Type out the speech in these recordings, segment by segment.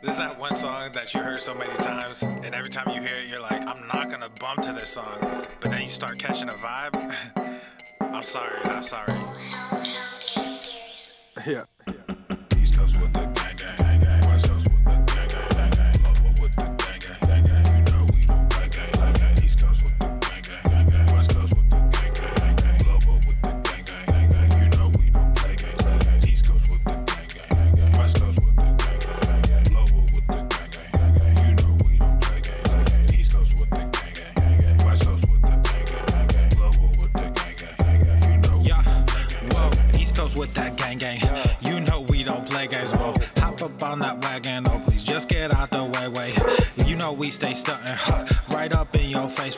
This is that one song that you heard so many times, and every time you hear it, you're like, I'm not gonna bump to this song. But then you start catching a vibe. I'm sorry, not sorry. Yeah. East Coast with the gang, gang, gang. West Coast with the gang, gang, gang, gang. Local with the gang, gang, gang, gang. You know we don't play gang, gang, gang. East Coast with the gang, gang, gang, gang. West Coast with the gang, gang, gang, gang. Local with the gang, gang, gang, gang. You know we don't play gang, gang, gang. East Coast with the gang, gang, gang, gang. West Coast with the gang, gang, gang, gang. Local with the gang, gang, gang, gang. You know we don't play gang, gang, gang. East Coast with the gang, gang, gang, gang. West Coast with the gang, gang, gang, gang. Local with the gang, gang, gang, gang. You know. Yeah. Whoa. East Coast with that gang, gang. You know we don't play games, whoa. Hop up on that wagon, oh please just get out the way. You know we stay stuntin', right up in your face.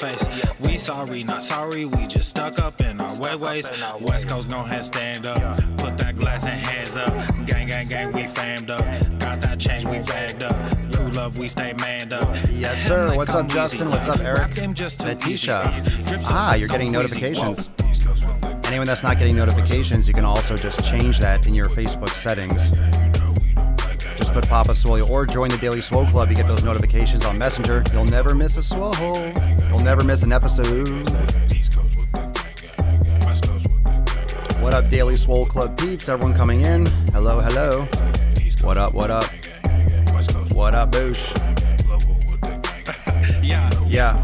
We sorry, not sorry, we just stuck up in our ways. West Coast go ahead, stand up, put that glass and hands up. Gang, gang, gang, we famed up. Got that change, we bagged up. Crew love, we stay manned up. Yes, sir. What's up, Justin? What's up, Eric? Letitia. You're getting notifications. Anyone that's not getting notifications, you can also just change that in your Facebook settings. Just put Papa Swole or join the Daily Swole Club. You get those notifications on Messenger. You'll never miss a Swole. You'll never miss an episode. What up, Daily Swole Club peeps? Everyone coming in. Hello, hello. What up, what up? What up, Boosh? Yeah.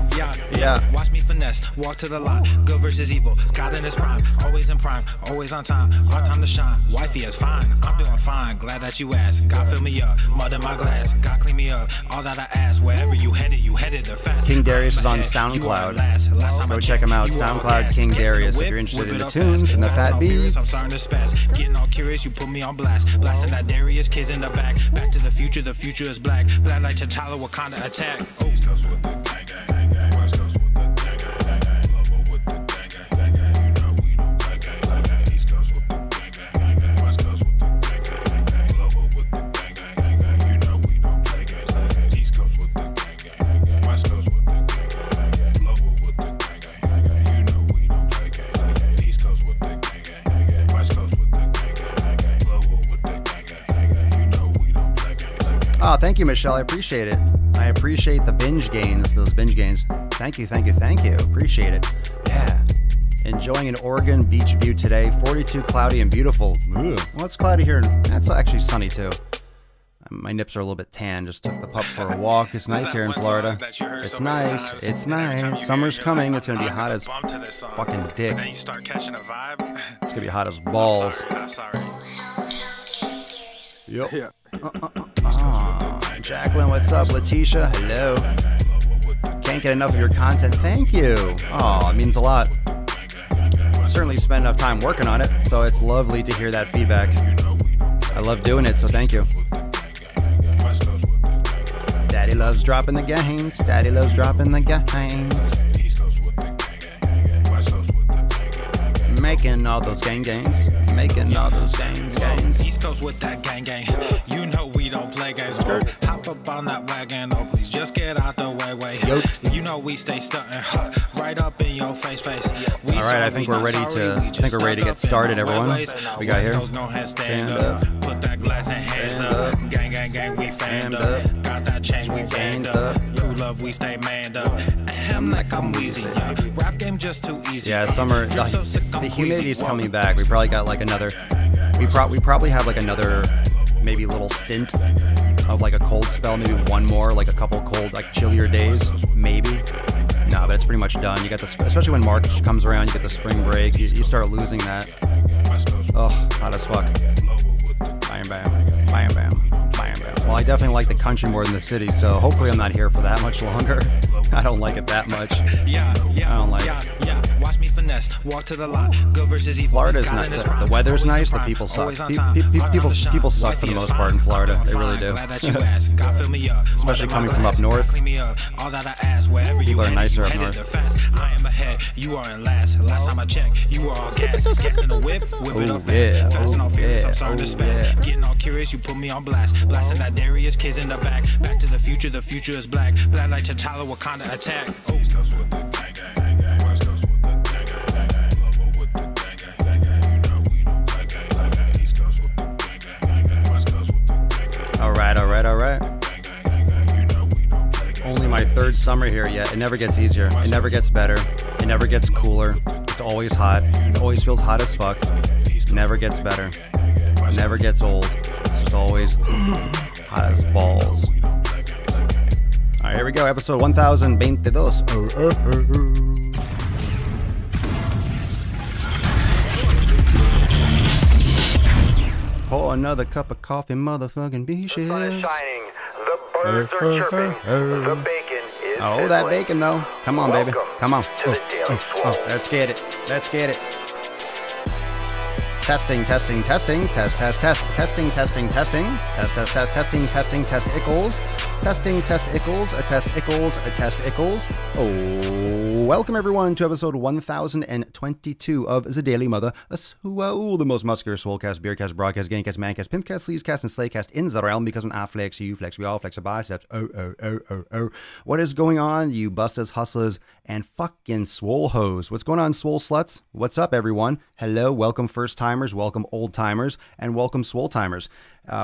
Watch me finesse, walk to the line. Good versus evil, God in his prime. Always in prime, always on time. Our time to shine. Wifey is fine, I'm doing fine. Glad that you asked. God fill me up, mud in my glass. God clean me up, all that I ask. Wherever you headed there fast. King Darius is on SoundCloud. Go check him out. SoundCloud King Darius if you're interested in the tunes and the fat beats. I'm starting to spaz. Getting all curious, you put me on blast. Blasting that Darius, kids in the back. Back to the future is black. Black like T'Challa, Wakanda attack. East Coast with the gang, gang, gang. West Coast with the gang, gang, gang. Local with the gang, gang, gang, gang. You know we don't play gang, gang, gang. East Coast with the gang, gang, gang. West Coast with the gang, gang, gang. Local with the gang, gang, gang. You know we don't play gang, gang. East Coast with the gang, gang, gang. West Coast with the gang, gang, gang. Local with the gang, gang, gang. You know we don't play gang, gang. East Coast with the gang, gang, gang. West Coast with the gang, gang, gang. Local with the gang, gang, gang. You know we don't play gang, gang. Oh, thank you, Michelle. I appreciate it. I appreciate the binge gains, those binge gains. Thank you. Appreciate it. Yeah. Enjoying an Oregon beach view today. 42 cloudy and beautiful. Ooh. Well, it's cloudy here. That's actually sunny too. My nips are a little bit tan. Just took the pup for a walk. It's nice here in Florida. It's nice. It's nice. Summer's coming. It's going to be hot as fucking dick. Then you start catching a vibe. It's going to be hot as balls. Not sorry. Yep. Yeah. Jacqueline, what's up? Letitia, hello. Can't get enough of your content. Thank you. Oh, it means a lot. Certainly spend enough time working on it, so it's lovely to hear that feedback. I love doing it, so thank you. Daddy loves dropping the gains. Daddy loves dropping the gains. Making all those gains. Making all those gains. East Coast with that gang. You know we don't play games. Hop up on that wagon. Oh, please just get out the way. You know we stay stuntin', right up in your face. All right, I think we're ready to get started, everyone. We got here. Stand up. Put that glass and hands up. Gang, we famed up. Got that change, we banged up. Crew love, we stay manned up. I'm like I'm wheezy, yeah. Rap game just too easy. Yeah, summer. The humidity's coming back. We probably got like another. We probably have like another maybe little stint of like a cold spell, maybe one more, like a couple cold, like chillier days, maybe. No, but it's pretty much done. You got the, especially when March comes around, you get the spring break. You start losing that. Oh, hot as fuck. Bam. Well, I definitely like the country more than the city, so hopefully I'm not here for that much longer. I don't like it that much. Yeah. I don't like it. Watch me finesse, walk to the line. Good versus evil. Florida's nice. The weather's nice. The people suck. People suck for the most part in Florida. They really do. Especially coming from up north. People are nicer up north. I am ahead. You are in last. Last time I checked, you are all gas. Gas in the whip it up fast. Fast and all furious. I'm starting to spaz. Getting all curious, you put me on blast. Blasting that Darius, kids in the back. Back to the future is black. Black like T'Challa, Wakanda attack. East Coast with the gang, gang, gang. West Coast with the gang, gang, gang. Local with the gang, gang, gang. You know we don't play gang, gang. East Coast with the gang, gang, gang. West Coast with the gang, gang. All right. third summer here yet. It never gets easier. It never gets better. It never gets cooler. It's always hot. It always feels hot as fuck. It never gets better. It never gets old. It's just always hot as balls. All right, here we go. Episode 1022. Pour another cup of coffee, motherfucking bitches. The sun is shining, the birds are chirping, the bacon is Oh, that sizzling. bacon though. Come on, baby. Welcome Come on. to the Daily Swole. Let's get it. Let's get it. Testing, testing, testing, test, test, test, testing, testing, testing, test, test, test, testing, testing, test ickles, testing, test ickles, a test ickles, a test ickles. Oh, welcome everyone to episode 1022 of The Daily Mother, a Swole, the most muscular Swolecast, Beercast, Broadcast, Gamecast, Mancast, Pimpcast, Sleazecast, and Slaycast in the realm, because when I flex, you flex, we all flex our biceps. Oh. What is going on, you bustas, hustlers, and fucking Swole hoes? What's going on, Swole sluts? What's up, everyone? Hello, welcome first timers, welcome old timers, and welcome Swole timers.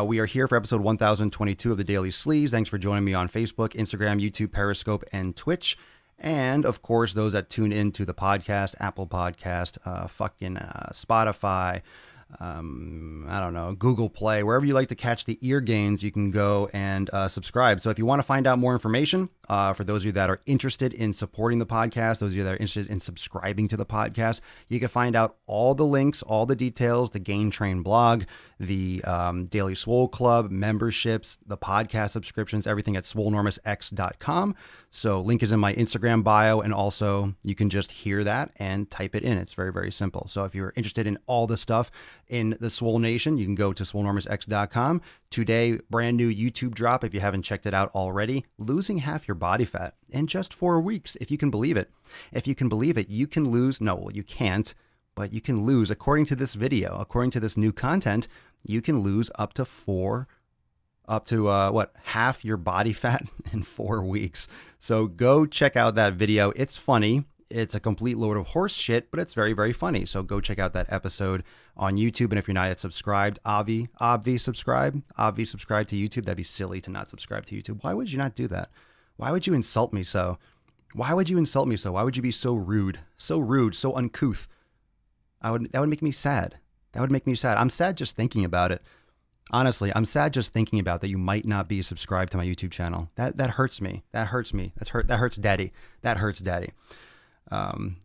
We are here for episode 1022 of the Daily Sleaze. Thanks for joining me on Facebook, Instagram, YouTube, Periscope, and Twitch. And of course, those that tune into the podcast, Apple Podcast, Spotify, I don't know, Google Play, wherever you like to catch the ear gains, you can go and subscribe. So if you want to find out more information, for those of you that are interested in supporting the podcast, those of you that are interested in subscribing to the podcast, you can find out all the links, all the details, the Gain Train blog, the Daily Swole Club, memberships, the podcast subscriptions, everything at swolenormousx.com. So link is in my Instagram bio, and also you can just hear that and type it in. It's very, very simple. So if you're interested in all the stuff in the Swole Nation, you can go to swolenormousx.com. Today, brand new YouTube drop if you haven't checked it out already. Losing half your body fat in just 4 weeks, if you can believe it. If you can believe it, you can lose, no, well, you can't, but you can lose, according to this video, according to this new content, you can lose up to half your body fat in 4 weeks. So go check out that video. It's funny. It's a complete load of horse shit, but it's very, very funny. So go check out that episode on YouTube. And if you're not yet subscribed, subscribe to YouTube. That'd be silly to not subscribe to YouTube. Why would you not do that? Why would you insult me so? Why would you insult me so? Why would you be so rude, so uncouth? That would make me sad. That would make me sad. I'm sad just thinking about it. Honestly, I'm sad just thinking about that you might not be subscribed to my YouTube channel. That hurts me. That hurts me. That hurts daddy. That hurts daddy. And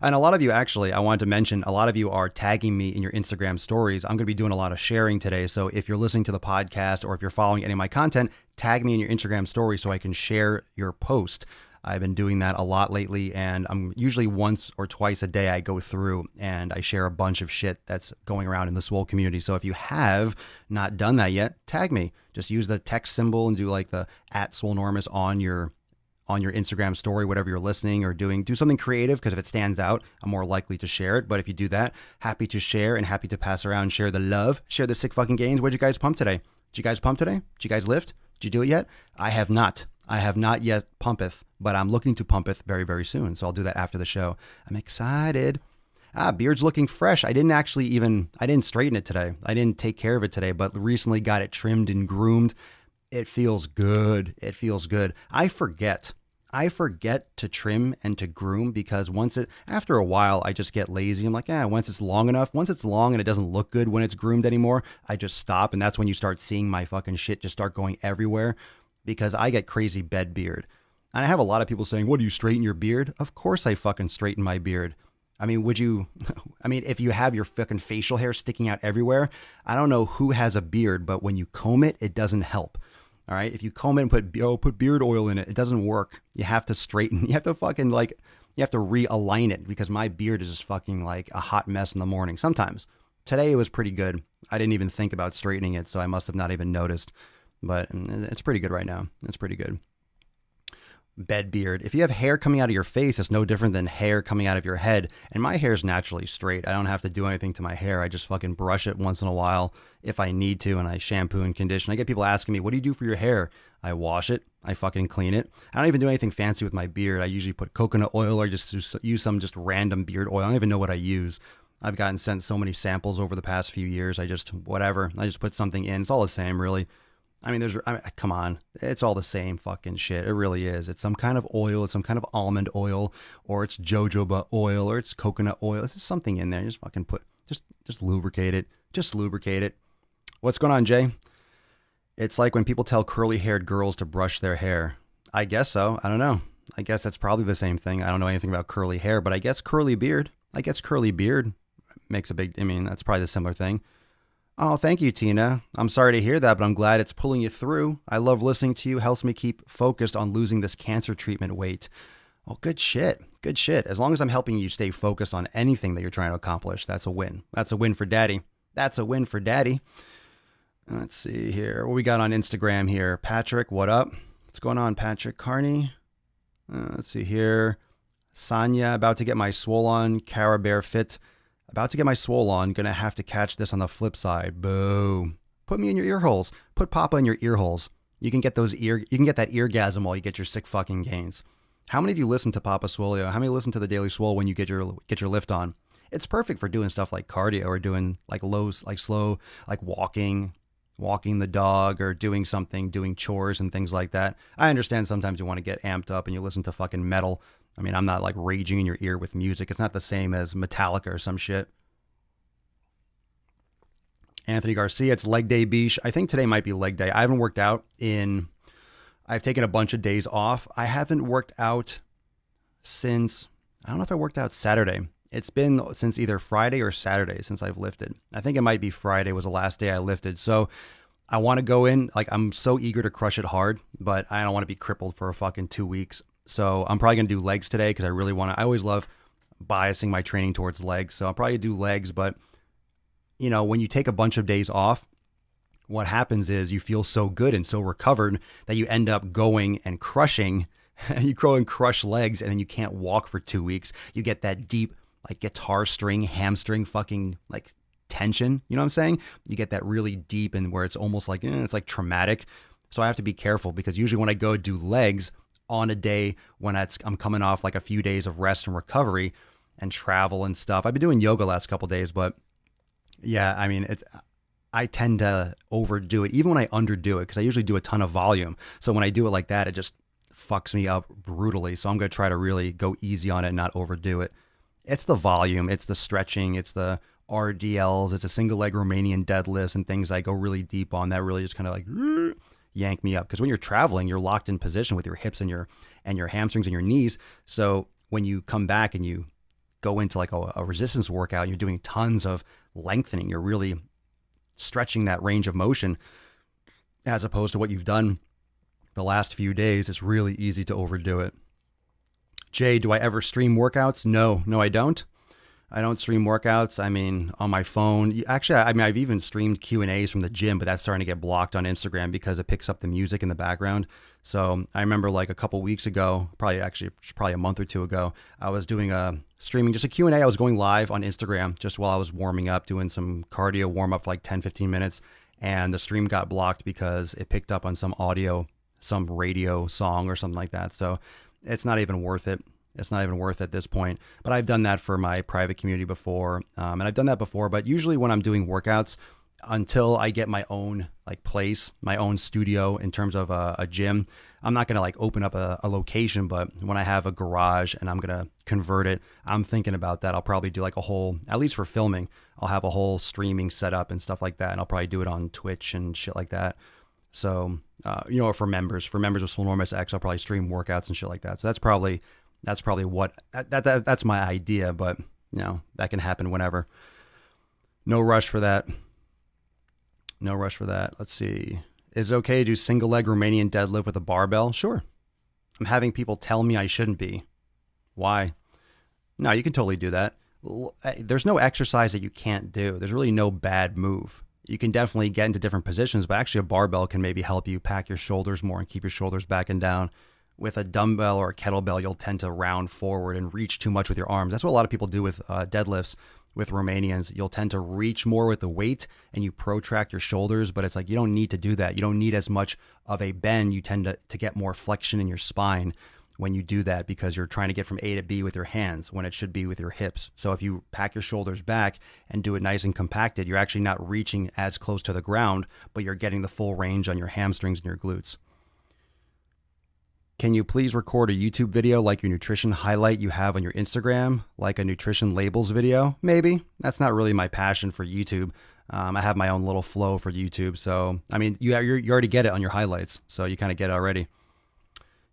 a lot of you, actually, I wanted to mention, a lot of you are tagging me in your Instagram stories. I'm going to be doing a lot of sharing today. So if you're listening to the podcast or if you're following any of my content, tag me in your Instagram story so I can share your post. I've been doing that a lot lately, and I'm usually once or twice a day I go through and I share a bunch of shit that's going around in the Swole community. So if you have not done that yet, tag me. Just use the text symbol and do like the @SwoleNormus on your Instagram story, whatever you're listening or doing. Do something creative, because if it stands out, I'm more likely to share it. But if you do that, happy to share and happy to pass around, share the love, share the sick fucking gains. What'd you guys pump today? Did you guys pump today? Did you guys lift? Did you do it yet? I have not. I have not yet pumpeth, but I'm looking to pumpeth very, very soon. So I'll do that after the show. I'm excited. Beard's looking fresh. I didn't straighten it today. I didn't take care of it today, but recently got it trimmed and groomed. It feels good. It feels good. I forget to trim and to groom, because after a while, I just get lazy. I'm like, once it's long enough, once it's long and it doesn't look good when it's groomed anymore, I just stop. And that's when you start seeing my fucking shit just start going everywhere, because I get crazy bed beard. And I have a lot of people saying, what, do you straighten your beard? Of course I fucking straighten my beard. I mean, if you have your fucking facial hair sticking out everywhere, I don't know who has a beard, but when you comb it, it doesn't help. All right. If you comb it and put beard oil in it, it doesn't work. You have to straighten. You have to realign it, because my beard is just fucking like a hot mess in the morning. Sometimes. Today it was pretty good. I didn't even think about straightening it, so I must have not even noticed. But it's pretty good right now. It's pretty good. Bed beard. If you have hair coming out of your face, it's no different than hair coming out of your head. And my hair is naturally straight. I don't have to do anything to my hair. I just fucking brush it once in a while if I need to, and I shampoo and condition. I get people asking me, what do you do for your hair? I wash it. I fucking clean it. I don't even do anything fancy with my beard. I usually put coconut oil or just use some just random beard oil. I don't even know what I use. I've gotten sent so many samples over the past few years. I just put something in. It's all the same, really. I mean, come on, it's all the same fucking shit. It really is. It's some kind of oil, it's some kind of almond oil, or it's jojoba oil, or it's coconut oil. There's something in there. Just fucking just lubricate it. Just lubricate it. What's going on, Jay? It's like when people tell curly-haired girls to brush their hair. I guess so. I don't know. I guess that's probably the same thing. I don't know anything about curly hair, but I guess curly beard makes a big, I mean, that's probably the similar thing. Oh, thank you, Tina. I'm sorry to hear that, but I'm glad it's pulling you through. I love listening to you. Helps me keep focused on losing this cancer treatment weight. Well, good shit. Good shit. As long as I'm helping you stay focused on anything that you're trying to accomplish, that's a win. That's a win for daddy. That's a win for daddy. Let's see here. What we got on Instagram here? Patrick, what up? What's going on, Patrick Carney? Let's see here. Sanya, about to get my Swole on. Cara Bear Fit. About to get my Swole on. Gonna have to catch this on the flip side. Boo. Put me in your ear holes. Put Papa in your ear holes. You can get that eargasm while you get your sick fucking gains. How many of you listen to Papa Swolio? How many listen to the Daily Swole when you get your lift on? It's perfect for doing stuff like cardio or doing like slow, like walking the dog or doing chores and things like that. I understand sometimes you want to get amped up and you listen to fucking metal. I mean, I'm not like raging in your ear with music. It's not the same as Metallica or some shit. Anthony Garcia, it's leg day, Bish. I think today might be leg day. I haven't worked out I've taken a bunch of days off. I haven't worked out since, I don't know if I worked out Saturday. It's been since either Friday or Saturday since I've lifted. I think it might be Friday was the last day I lifted. So I want to go in, like I'm so eager to crush it hard, but I don't want to be crippled for a fucking 2 weeks. So I'm probably going to do legs today because I always love biasing my training towards legs. So I'll probably do legs, but you know, when you take a bunch of days off, what happens is you feel so good and so recovered that you end up going and crushing, you go and crush legs and then you can't walk for 2 weeks. You get that deep, like guitar string, hamstring fucking like tension. You know what I'm saying? You get that really deep and where it's almost like, it's like traumatic. So I have to be careful because usually when I go do legs on a day when I'm coming off like a few days of rest and recovery and travel and stuff. I've been doing yoga last couple days, but yeah, I mean, I tend to overdo it, even when I underdo it, because I usually do a ton of volume. So when I do it like that, it just fucks me up brutally. So I'm going to try to really go easy on it and not overdo it. It's the volume, it's the stretching, it's the RDLs, it's a single leg Romanian deadlifts and things I go really deep on that really just kind of like yank me up. Because when you're traveling, you're locked in position with your hips and your hamstrings and your knees. So when you come back and you go into like a resistance workout, and you're doing tons of lengthening, you're really stretching that range of motion as opposed to what you've done the last few days. It's really easy to overdo it. Jay, do I ever stream workouts? No, I don't. I don't stream workouts. I mean, on my phone. Actually, I mean, I've even streamed Q&As from the gym, but that's starting to get blocked on Instagram because it picks up the music in the background. So I remember like a couple weeks ago, probably a month or two ago, I was doing streaming just a Q&A. I was going live on Instagram just while I was warming up, doing some cardio warm up for like 10, 15 minutes. And the stream got blocked because it picked up on some audio, some radio song or something like that. So it's not even worth it. It's not even worth it at this point. But I've done that for my private community before. And I've done that before. But usually when I'm doing workouts, until I get my own like place, my own studio in terms of a gym, I'm not going to like open up a location. But when I have a garage and I'm going to convert it, I'm thinking about that. I'll probably do like a whole, at least for filming, I'll have a whole streaming setup and stuff like that. And I'll probably do it on Twitch and shit like that. So, for members with Swole X, I'll probably stream workouts and shit like that. So that's probably what that's my idea, but that can happen whenever. No rush for that. Let's see. Is it okay to do single leg Romanian deadlift with a barbell? Sure. I'm having people tell me I shouldn't be. Why? No, you can totally do that. There's no exercise that you can't do. There's really no bad move. You can definitely get into different positions, but actually a barbell can maybe help you pack your shoulders more and keep your shoulders back and down. With a dumbbell or a kettlebell, you'll tend to round forward and reach too much with your arms. That's what a lot of people do with deadlifts with Romanians. You'll tend to reach more with the weight and you protract your shoulders, but it's like you don't need to do that. You don't need as much of a bend. You tend to get more flexion in your spine when you do that because you're trying to get from A to B with your hands when it should be with your hips. So if you pack your shoulders back and do it nice and compacted, you're actually not reaching as close to the ground, but you're getting the full range on your hamstrings and your glutes. Can you please record a YouTube video like your nutrition highlight you have on your Instagram, like a nutrition labels video? Maybe. That's not really my passion for YouTube. I have my own little flow for YouTube. So, I mean, you already get it on your highlights. So you kind of get it already.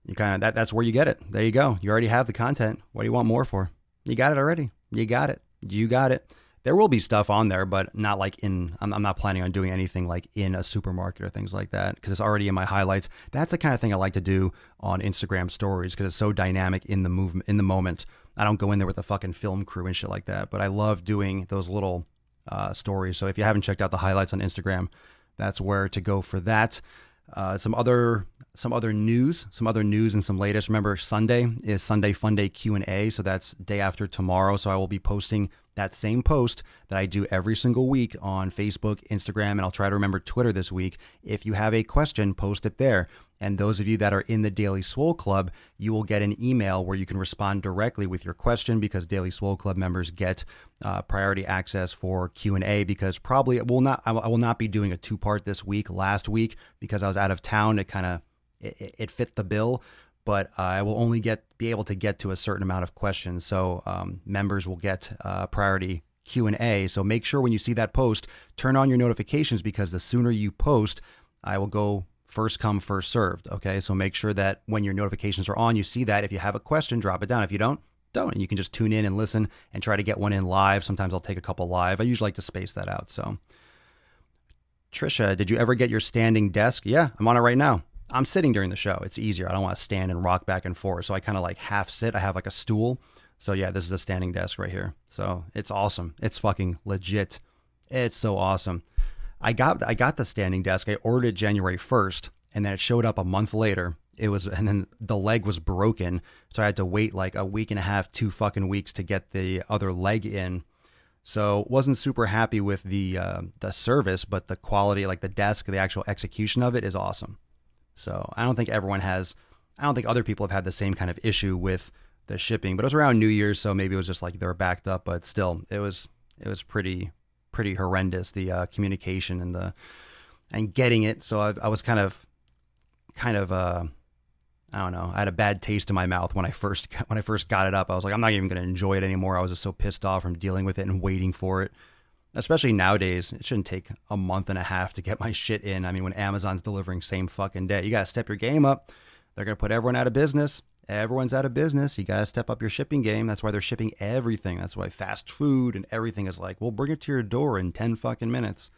That's where you get it. There you go. You already have the content. What do you want more for? You got it already. You got it. You got it. There will be stuff on there, but not like I'm not planning on doing anything like in a supermarket or things like that because it's already in my highlights. That's the kind of thing I like to do on Instagram stories because it's so dynamic in the movement, in the moment. I don't go in there with a fucking film crew and shit like that, but I love doing those little stories. So if you haven't checked out the highlights on Instagram, that's where to go for that. Some other news and some latest. Remember, Sunday is Sunday Fun Day Q&A. So that's day after tomorrow. So I will be posting that same post that I do every single week on Facebook, Instagram, and I'll try to remember Twitter this week. If you have a question, post it there. And those of you that are in the Daily Swole Club, you will get an email where you can respond directly with your question because Daily Swole Club members get priority access for Q&A because probably I will not be doing a 2-part this week. Last week, because I was out of town, it fit the bill, but I will only be able to get to a certain amount of questions. So members will get priority Q&A. So make sure when you see that post, turn on your notifications because the sooner you post, I will go first come, first served. Okay. So make sure that when your notifications are on, you see that. If you have a question, drop it down. If you don't. And you can just tune in and listen and try to get one in live. Sometimes I'll take a couple live. I usually like to space that out. So Trisha, did you ever get your standing desk? Yeah, I'm on it right now. I'm sitting during the show. It's easier. I don't want to stand and rock back and forth. So I kind of like half sit. I have like a stool. So yeah, this is a standing desk right here. So it's awesome. It's fucking legit. It's so awesome. I got the standing desk. I ordered it January 1st and then it showed up a month later. And then the leg was broken. So I had to wait like a week and a half, 2 fucking weeks to get the other leg in. So wasn't super happy with the service, but the quality, like the desk, the actual execution of it is awesome. So I don't think other people have had the same kind of issue with the shipping, but it was around New Year's. So maybe it was just like they were backed up, but still it was pretty horrendous. The communication and getting it. So I was kind of I don't know. I had a bad taste in my mouth when I first got it up. I was like, I'm not even going to enjoy it anymore. I was just so pissed off from dealing with it and waiting for it. Especially nowadays, it shouldn't take a month and a half to get my shit in. I mean, when Amazon's delivering same fucking day, you got to step your game up. They're going to put everyone out of business. Everyone's out of business. You got to step up your shipping game. That's why they're shipping everything. That's why fast food and everything is like, we'll bring it to your door in 10 fucking minutes.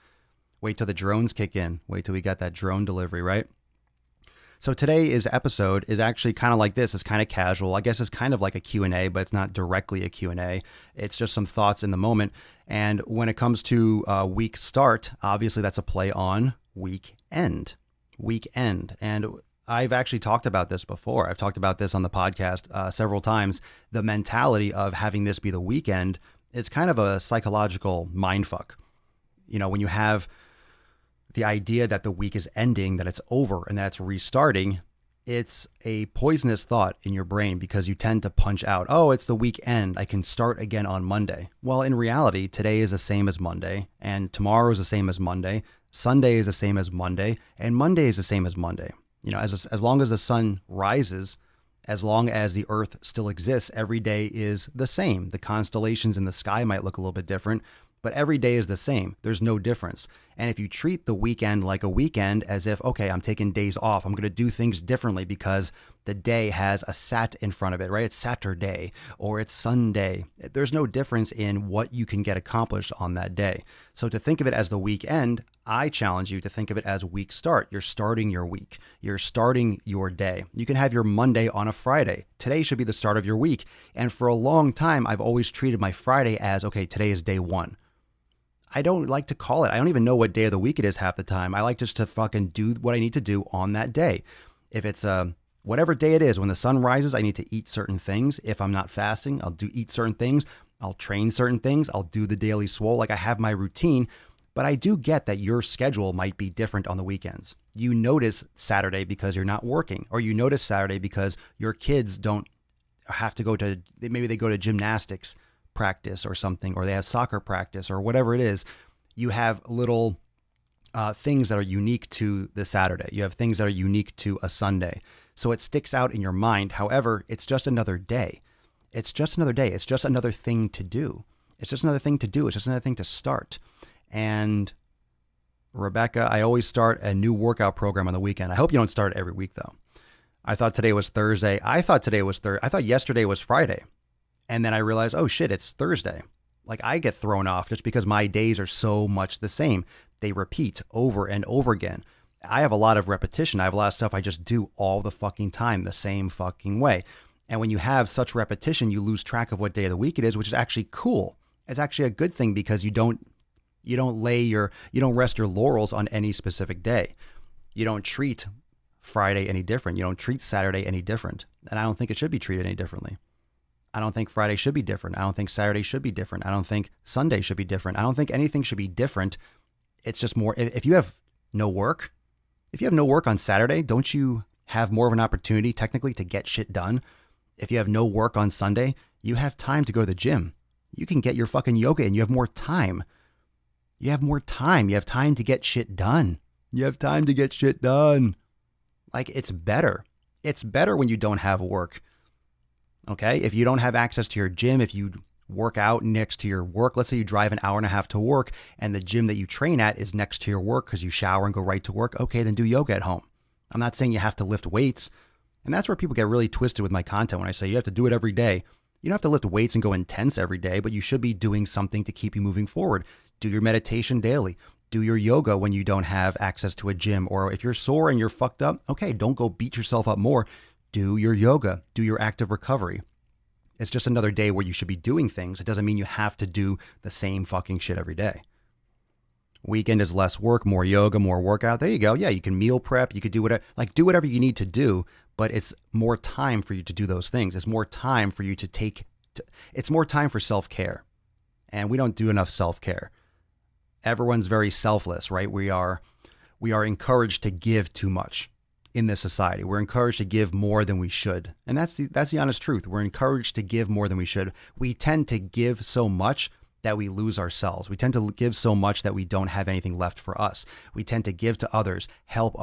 Wait till the drones kick in. Wait till we got that drone delivery, right? So today's episode is actually kind of like this. It's kind of casual. I guess it's kind of like a Q&A, but it's not directly a Q&A. It's just some thoughts in the moment. And when it comes to week start, obviously that's a play on weekend. And I've actually talked about this before. I've talked about this on the podcast several times. The mentality of having this be the weekend is kind of a psychological mindfuck. You know, when you have the idea that the week is ending, that it's over and that it's restarting, it's a poisonous thought in your brain because you tend to punch out, oh, it's the weekend, I can start again on Monday. Well, in reality, today is the same as Monday, and tomorrow is the same as Monday, Sunday is the same as Monday, and Monday is the same as Monday. You know, as long as the sun rises, as long as the earth still exists, every day is the same. The constellations in the sky might look a little bit different, but every day is the same. There's no difference. And if you treat the weekend like a weekend as if, okay, I'm taking days off, I'm going to do things differently because the day has a sat in front of it, right? It's Saturday or it's Sunday. There's no difference in what you can get accomplished on that day. So to think of it as the weekend, I challenge you to think of it as week start. You're starting your week. You're starting your day. You can have your Monday on a Friday. Today should be the start of your week. And for a long time, I've always treated my Friday as, okay, today is day one. I don't like to call it. I don't even know what day of the week it is half the time. I like just to fucking do what I need to do on that day. If it's whatever day it is, when the sun rises, I need to eat certain things. If I'm not fasting, I'll eat certain things. I'll train certain things. I'll do the daily swole. Like I have my routine, But I do get that your schedule might be different on the weekends. You notice Saturday because you're not working, or you notice Saturday because your kids don't have to go to, maybe they go to gymnastics practice or something, or they have soccer practice or whatever it is. You have little things that are unique to the Saturday. You have things that are unique to a Sunday. So it sticks out in your mind. However, it's just another day. It's just another day. It's just another thing to do. It's just another thing to do. It's just another thing to start. And Rebecca, I always start a new workout program on the weekend. I hope you don't start it every week though. I thought today was Thursday. I thought yesterday was Friday. And then I realized, oh shit, it's Thursday. Like I get thrown off just because my days are so much the same. They repeat over and over again. I have a lot of repetition. I have a lot of stuff I just do all the fucking time, the same fucking way. And when you have such repetition, you lose track of what day of the week it is, which is actually cool. It's actually a good thing because you don't rest your laurels on any specific day. You don't treat Friday any different. You don't treat Saturday any different. And I don't think it should be treated any differently. I don't think Friday should be different. I don't think Saturday should be different. I don't think Sunday should be different. I don't think anything should be different. It's just more, if you have no work on Saturday, don't you have more of an opportunity technically to get shit done? If you have no work on Sunday, you have time to go to the gym. You can get your fucking yoga and you have more time. You have more time. You have time to get shit done. You have time to get shit done. Like it's better. It's better when you don't have work. Okay. If you don't have access to your gym, if you work out next to your work, let's say you drive an hour and a half to work and the gym that you train at is next to your work because you shower and go right to work. Okay. Then do yoga at home. I'm not saying you have to lift weights. And that's where people get really twisted with my content when I say you have to do it every day. You don't have to lift weights and go intense every day, but you should be doing something to keep you moving forward. Do your meditation daily. Do your yoga when you don't have access to a gym. Or if you're sore and you're fucked up, okay, don't go beat yourself up more. Do your yoga. Do your active recovery. It's just another day where you should be doing things. It doesn't mean you have to do the same fucking shit every day. Weekend is less work, more yoga, more workout. There you go. Yeah, you can meal prep. You could do whatever you need to do, but it's more time for you to do those things. It's more time for you it's more time for self-care. And we don't do enough self-care. Everyone's very selfless, right? We are encouraged to give too much in this society. We're encouraged to give more than we should. And that's the honest truth. We're encouraged to give more than we should. We tend to give so much that we lose ourselves. We tend to give so much that we don't have anything left for us. We tend to give to others, help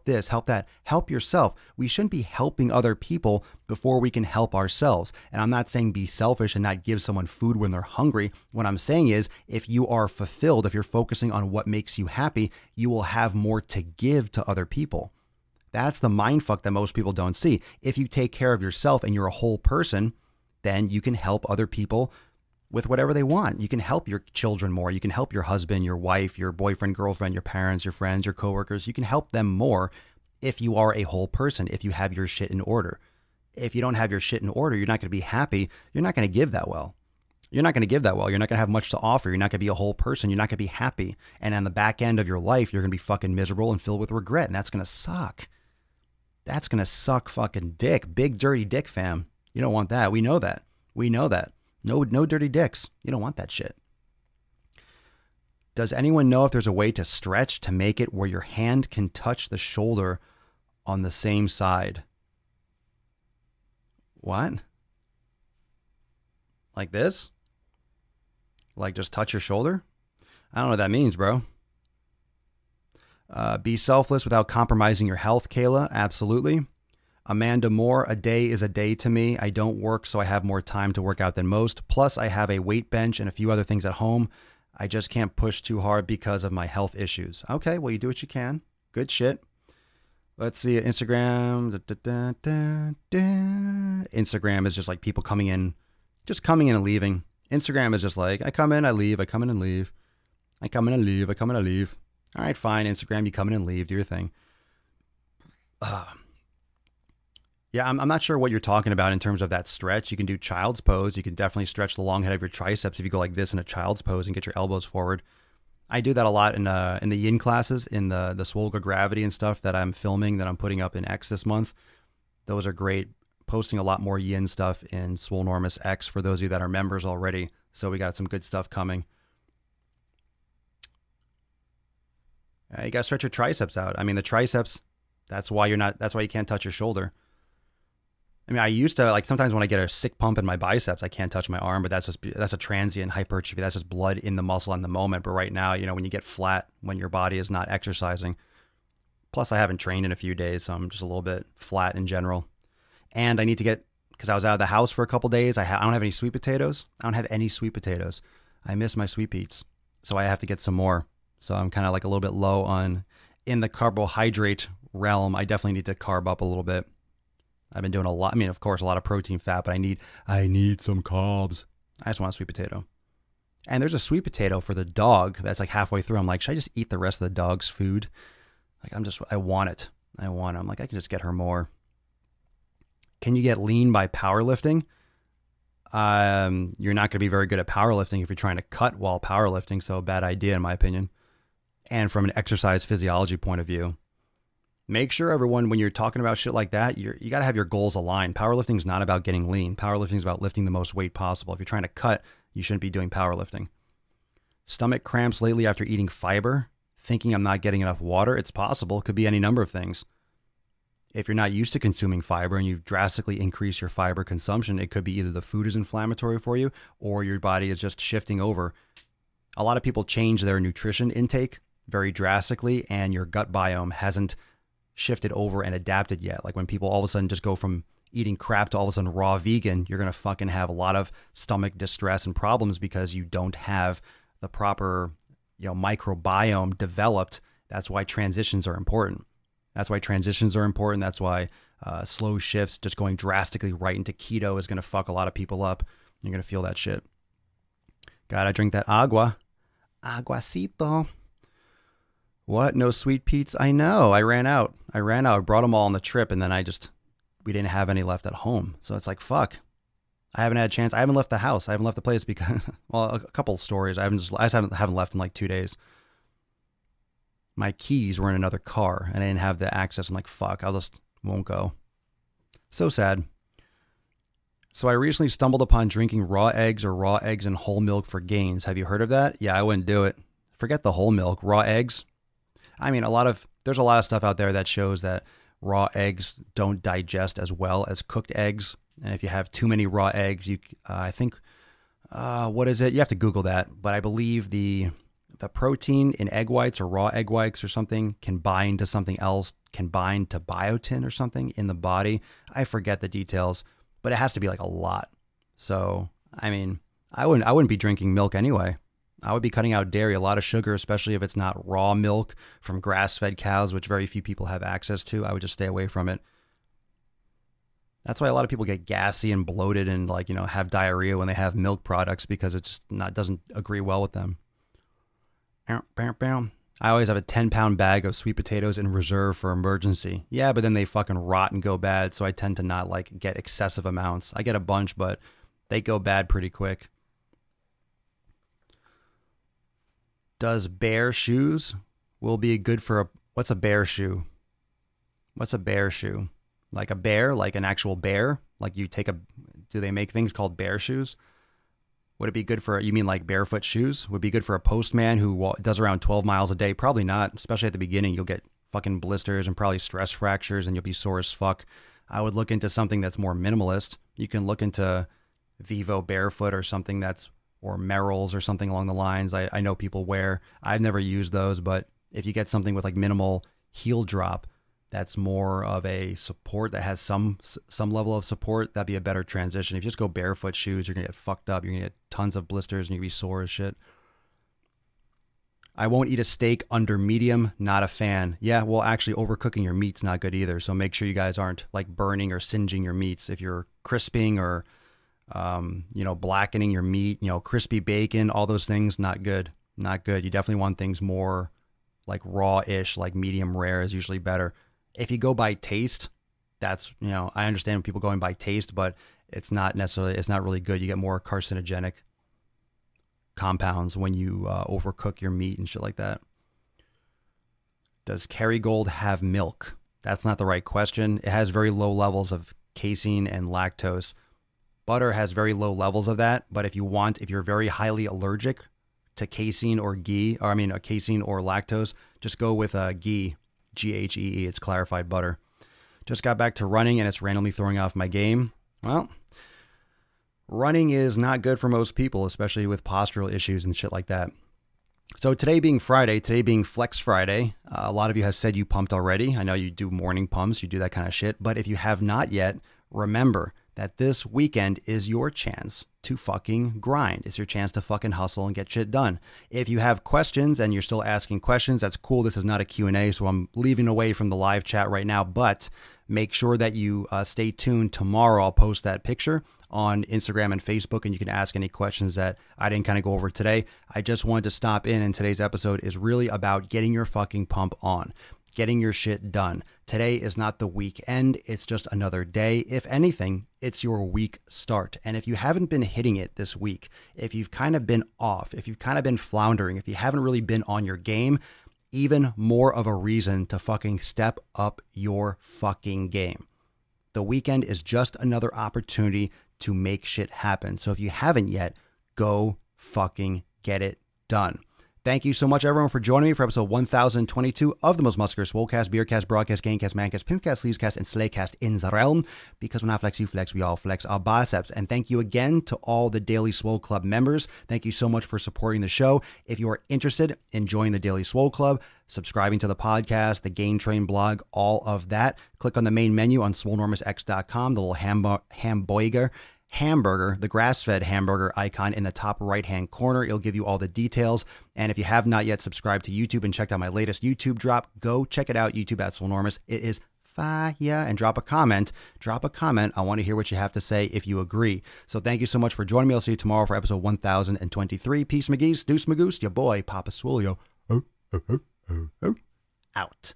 this, help that, help yourself. We shouldn't be helping other people before we can help ourselves. And I'm not saying be selfish and not give someone food when they're hungry. What I'm saying is if you are fulfilled, if you're focusing on what makes you happy, you will have more to give to other people. That's the mind fuck that most people don't see. If you take care of yourself and you're a whole person, then you can help other people with whatever they want. You can help your children more. You can help your husband, your wife, your boyfriend, girlfriend, your parents, your friends, your coworkers. You can help them more if you are a whole person, if you have your shit in order. If you don't have your shit in order, you're not going to be happy. You're not going to give that well. You're not going to give that well. You're not going to have much to offer. You're not going to be a whole person. You're not going to be happy. And on the back end of your life, you're going to be fucking miserable and filled with regret. And that's going to suck. That's going to suck fucking dick. Big dirty dick, fam. You don't want that. We know that. We know that. No dirty dicks. You don't want that shit. Does anyone know if there's a way to stretch to make it where your hand can touch the shoulder on the same side? What? Like this? Like just touch your shoulder? I don't know what that means, bro. Be selfless without compromising your health, Kayla. Absolutely. Amanda Moore, a day is a day to me. I don't work, so I have more time to work out than most. Plus, I have a weight bench and a few other things at home. I just can't push too hard because of my health issues. Okay, well, you do what you can. Good shit. Let's see, Instagram. Instagram is just like people coming in and leaving. Instagram is just like, I come in, I leave, I come in and leave. I come in and leave, I come in and leave. All right, fine, Instagram, you come in and leave, do your thing. Yeah, I'm not sure what you're talking about in terms of that stretch. You can do child's pose. You can definitely stretch the long head of your triceps if you go like this in a child's pose and get your elbows forward. I do that a lot in the yin classes, in the Swole gravity and stuff that I'm filming, that I'm putting up in X this month. Those are great. Posting a lot more yin stuff in Swolenormous X for those of you that are members already. So we got some good stuff coming. You got to stretch your triceps out. I mean, the triceps, that's why you can't touch your shoulder. I mean, I used to, like, sometimes when I get a sick pump in my biceps, I can't touch my arm, but that's a transient hypertrophy. That's just blood in the muscle in the moment. But right now, when you get flat, when your body is not exercising, plus I haven't trained in a few days, so I'm just a little bit flat in general. And I need to get, because I was out of the house for a couple days, I don't have any sweet potatoes. I miss my sweet peats. So I have to get some more. So I'm kind of like a little bit low in the carbohydrate realm. I definitely need to carb up a little bit. I've been doing a lot. I mean, of course, a lot of protein, fat, but I need some carbs. I just want a sweet potato. And there's a sweet potato for the dog that's like halfway through. I'm like, should I just eat the rest of the dog's food? Like, I want it. I'm like, I can just get her more. Can you get lean by powerlifting? You're not going to be very good at powerlifting if you're trying to cut while powerlifting. So bad idea, in my opinion. And from an exercise physiology point of view, make sure everyone, when you're talking about shit like that, you got to have your goals aligned. Powerlifting is not about getting lean. Powerlifting is about lifting the most weight possible. If you're trying to cut, you shouldn't be doing powerlifting. Stomach cramps lately after eating fiber, thinking I'm not getting enough water. It's possible. It could be any number of things. If you're not used to consuming fiber and you drastically increase your fiber consumption, it could be either the food is inflammatory for you or your body is just shifting over. A lot of people change their nutrition intake very drastically and your gut biome hasn't shifted over and adapted yet. Like when people all of a sudden just go from eating crap to all of a sudden raw vegan, you're going to fucking have a lot of stomach distress and problems because you don't have the proper, microbiome developed. That's why transitions are important. That's why slow shifts, just going drastically right into keto is going to fuck a lot of people up. You're going to feel that shit. Gotta drink that agua. Aguacito. What? No sweet peats? I know. I ran out. I brought them all on the trip, and then we didn't have any left at home. So it's like, fuck. I haven't had a chance. I haven't left the house. I haven't left the place because, well, a couple of stories. I just haven't left in like 2 days. My keys were in another car, and I didn't have the access. I'm like, fuck, I just won't go. So sad. So I recently stumbled upon drinking raw eggs or raw eggs and whole milk for gains. Have you heard of that? Yeah, I wouldn't do it. Forget the whole milk. Raw eggs. I mean, there's a lot of stuff out there that shows that raw eggs don't digest as well as cooked eggs. And if you have too many raw eggs, I think, what is it? You have to Google that. But I believe the protein in egg whites or raw egg whites or something can bind to something else, can bind to biotin or something in the body. I forget the details, but it has to be like a lot. So, I mean, I wouldn't be drinking milk anyway. I would be cutting out dairy, a lot of sugar, especially if it's not raw milk from grass-fed cows, which very few people have access to. I would just stay away from it. That's why a lot of people get gassy and bloated and have diarrhea when they have milk products because it just doesn't agree well with them. I always have a 10-pound bag of sweet potatoes in reserve for emergency. Yeah, but then they fucking rot and go bad, so I tend to not get excessive amounts. I get a bunch, but they go bad pretty quick. Does bear shoes will be good for what's a bear shoe? What's a bear shoe? Like a bear, like an actual bear? Like do they make things called bear shoes? Would it be good you mean like barefoot shoes? Would it be good for a postman who does around 12 miles a day? Probably not, especially at the beginning. You'll get fucking blisters and probably stress fractures and you'll be sore as fuck. I would look into something that's more minimalist. You can look into Vivo Barefoot or something or Merrell's or something along the lines. I know people wear. I've never used those, but if you get something with like minimal heel drop, that's more of a support that has some level of support, that'd be a better transition. If you just go barefoot shoes, you're going to get fucked up. You're going to get tons of blisters and you're going to be sore as shit. I won't eat a steak under medium. Not a fan. Yeah, well, actually, overcooking your meat's not good either. So make sure you guys aren't like burning or singeing your meats. If you're crisping or blackening your meat, crispy bacon, all those things, not good. Not good. You definitely want things more like raw-ish, like medium rare is usually better. If you go by taste, that's, I understand people going by taste, but it's not really good. You get more carcinogenic compounds when you overcook your meat and shit like that. Does Kerrygold have milk? That's not the right question. It has very low levels of casein and lactose. Butter has very low levels of that, but if you're very highly allergic to casein or casein or lactose, Just go with ghee, Ghee. It's clarified butter. Just got back to running and it's randomly throwing off my game. Well, running is not good for most people, especially with postural issues and shit like that. So today being Friday, today being Flex Friday, a lot of you have said you pumped already. I know you do morning pumps, you do that kind of shit. But if you have not yet, remember that this weekend is your chance to fucking grind. It's your chance to fucking hustle and get shit done. If you have questions and you're still asking questions, that's cool. This is not a Q&A, so I'm leaving away from the live chat right now. But make sure that you stay tuned. Tomorrow I'll post that picture on Instagram and Facebook, and you can ask any questions that I didn't kind of go over today. I just wanted to stop in, and today's episode is really about getting your fucking pump on, getting your shit done. Today is not the weekend. It's just another day. If anything, it's your week start. And if you haven't been hitting it this week, if you've kind of been off, if you've kind of been floundering, if you haven't really been on your game, even more of a reason to fucking step up your fucking game. The weekend is just another opportunity to make shit happen. So if you haven't yet, go fucking get it done. Thank you so much, everyone, for joining me for episode 1022 of the most muscular Swolecast, Beercast, Broadcast, Gamecast, Mancast, Pimpcast, Sleevescast, and Slaycast in the realm. Because when I flex, you flex, we all flex our biceps. And thank you again to all the Daily Swole Club members. Thank you so much for supporting the show. If you are interested in joining the Daily Swole Club, subscribing to the podcast, the Gain Train blog, all of that, click on the main menu on swolenormousx.com, the little hamburger, the grass-fed hamburger icon in the top right-hand corner. It'll give you all the details. And if you have not yet subscribed to YouTube and checked out my latest YouTube drop, go check it out, YouTube at Swolenormous. It is fire. And drop a comment. I want to hear what you have to say if you agree. So thank you so much for joining me. I'll see you tomorrow for episode 1023. Peace, McGee's, deuce, Magoose, your boy, Papa Swolio. Out.